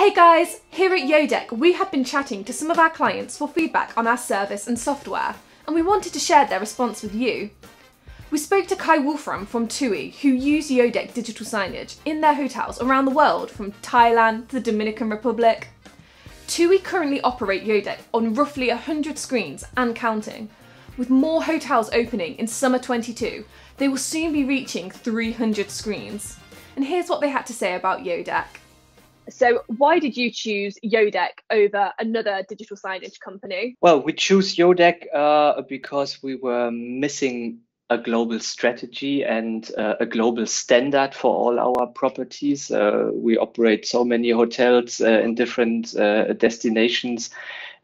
Hey guys, here at Yodeck we have been chatting to some of our clients for feedback on our service and software, and we wanted to share their response with you. We spoke to Kai Wolffram from TUI, who use Yodeck digital signage in their hotels around the world, from Thailand to the Dominican Republic. TUI currently operate Yodeck on roughly 100 screens and counting. With more hotels opening in summer 22, they will soon be reaching 300 screens. And here's what they had to say about Yodeck. So why did you choose Yodeck over another digital signage company? Well, we choose Yodeck because we were missing a global strategy and a global standard for all our properties. We operate so many hotels in different destinations,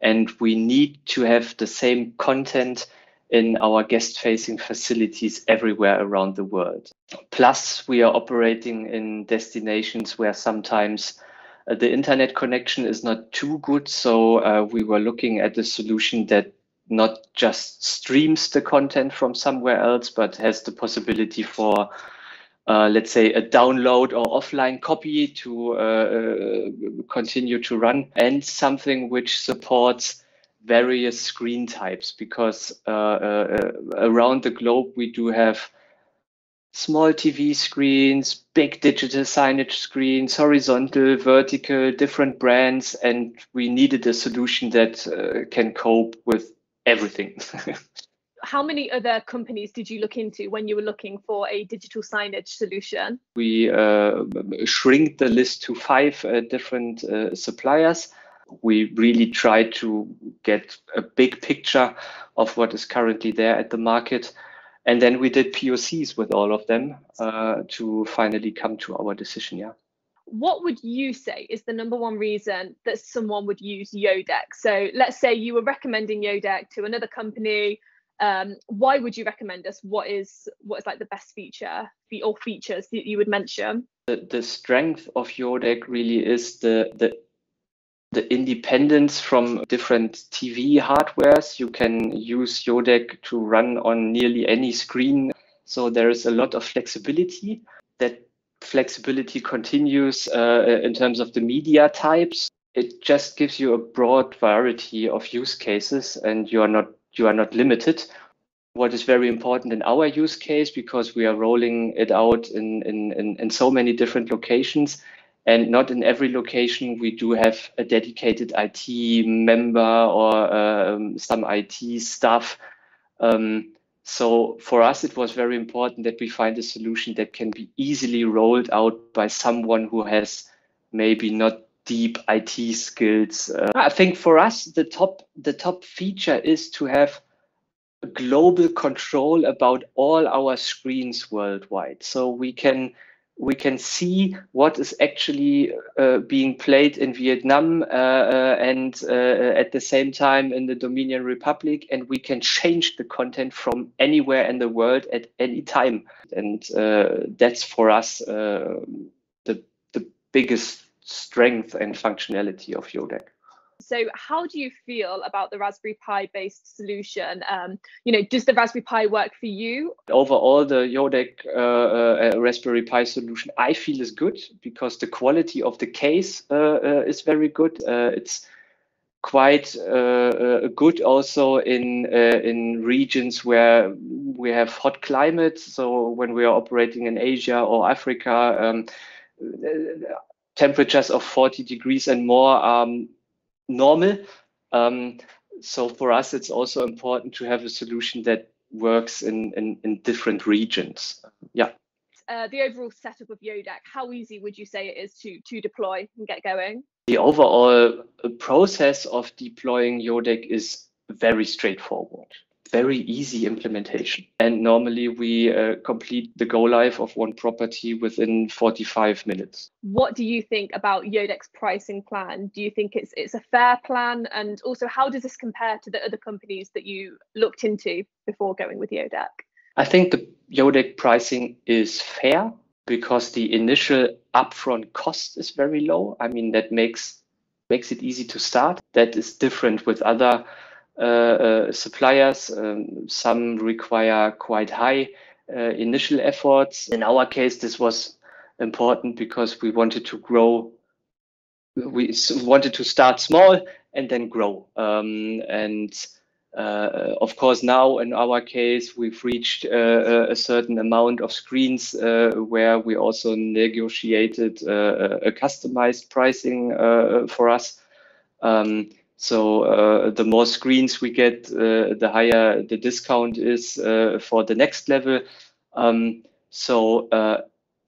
and we need to have the same content in our guest-facing facilities everywhere around the world. Plus, we are operating in destinations where sometimes the internet connection is not too good. So we were looking at a solution that not just streams the content from somewhere else, but has the possibility for, let's say, a download or offline copy to continue to run, and something which supports various screen types, because around the globe we do have small TV screens, big digital signage screens, horizontal, vertical, different brands, and we needed a solution that can cope with everything. How many other companies did you look into when you were looking for a digital signage solution? We shrink the list to 5 different suppliers. We really try to get a big picture of what is currently there at the market. And then we did POCs with all of them to finally come to our decision. Yeah. What would you say is the number one reason that someone would use Yodeck? So let's say you were recommending Yodeck to another company. Why would you recommend us? What is like the best feature or features that you would mention? The strength of Yodeck really is the independence from different TV hardwares. You can use Yodeck to run on nearly any screen. So there is a lot of flexibility. That flexibility continues in terms of the media types. It just gives you a broad variety of use cases, and you are not limited. What is very important in our use case, because we are rolling it out in so many different locations, and not in every location we do have a dedicated IT member or some IT staff. So for us, it was very important that we find a solution that can be easily rolled out by someone who has maybe not deep IT skills. I think for us, the top feature is to have global control about all our screens worldwide. So we can see what is actually being played in Vietnam and at the same time in the Dominican Republic, and we can change the content from anywhere in the world at any time. And that's for us the biggest strength and functionality of Yodeck. So how do you feel about the Raspberry Pi based solution? Does the Raspberry Pi work for you? Overall, the Yodeck Raspberry Pi solution I feel is good, because the quality of the case is very good. It's quite good also in regions where we have hot climates. So when we are operating in Asia or Africa, temperatures of 40 degrees and more are normal. So for us, it's also important to have a solution that works in different regions. Yeah. The overall setup of Yodeck, how easy would you say it is to deploy and get going? The overall process of deploying Yodeck is very straightforward. Very easy implementation. And normally we complete the go live of one property within 45 minutes. What do you think about Yodeck's pricing plan? Do you think it's a fair plan? And also, how does this compare to the other companies that you looked into before going with Yodeck? I think the Yodeck pricing is fair, because the initial upfront cost is very low. I mean, that makes it easy to start. That is different with other suppliers. Some require quite high initial efforts. In our case, this was important because we wanted to grow wanted to start small and then grow. Of course, now in our case, we've reached a certain amount of screens where we also negotiated a customized pricing for us. So the more screens we get, the higher the discount is for the next level.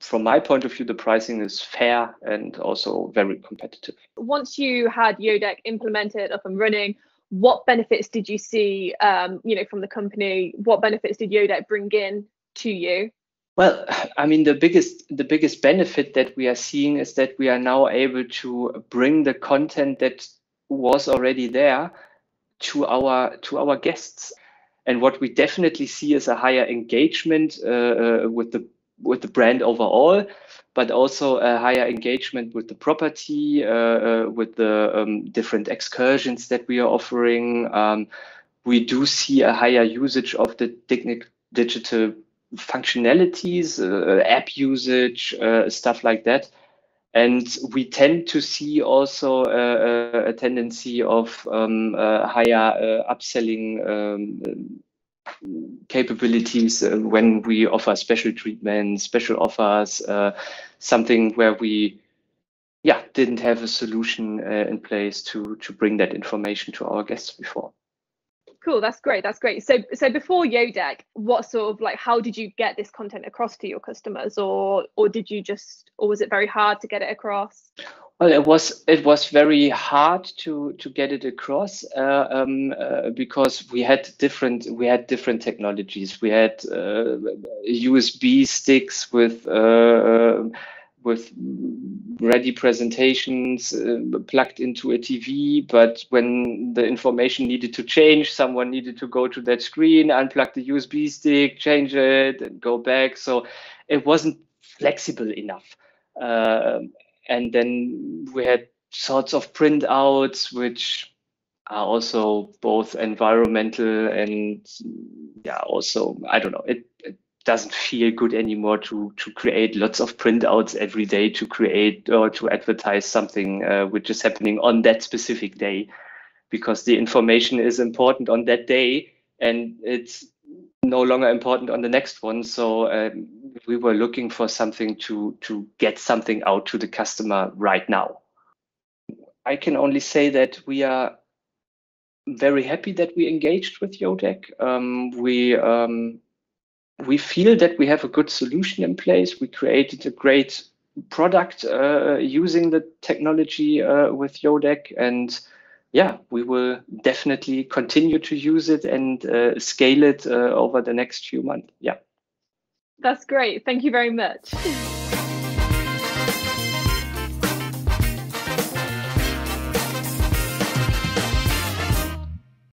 From my point of view, the pricing is fair and also very competitive. Once you had Yodeck implemented, up and running, what benefits did you see, from the company? What benefits did Yodeck bring in to you? Well, I mean, the biggest benefit that we are seeing is that we are now able to bring the content that was already there to our guests. And what we definitely see is a higher engagement with the brand overall, but also a higher engagement with the property, with the different excursions that we are offering. We do see a higher usage of the digital functionalities, app usage, stuff like that. And we tend to see also a tendency of higher upselling capabilities when we offer special treatments, special offers, something where we didn't have a solution in place to bring that information to our guests before. Cool, that's great. So before Yodeck, what sort of how did you get this content across to your customers, or was it very hard to get it across? Well, it was very hard to get it across because we had different technologies. We had USB sticks with ready presentations plugged into a TV, but when the information needed to change, someone needed to go to that screen, unplug the USB stick, change it, and go back. So it wasn't flexible enough. And then we had sorts of printouts, which are also both environmental and also, I don't know, it doesn't feel good anymore to create lots of printouts every day to create or to advertise something which is happening on that specific day, because the information is important on that day and it's no longer important on the next one. So we were looking for something to get something out to the customer right now. I can only say that we are very happy that we engaged with Yodeck. We feel that we have a good solution in place. We created a great product using the technology with Yodeck, and we will definitely continue to use it and scale it over the next few months. Yeah. That's great. Thank you very much.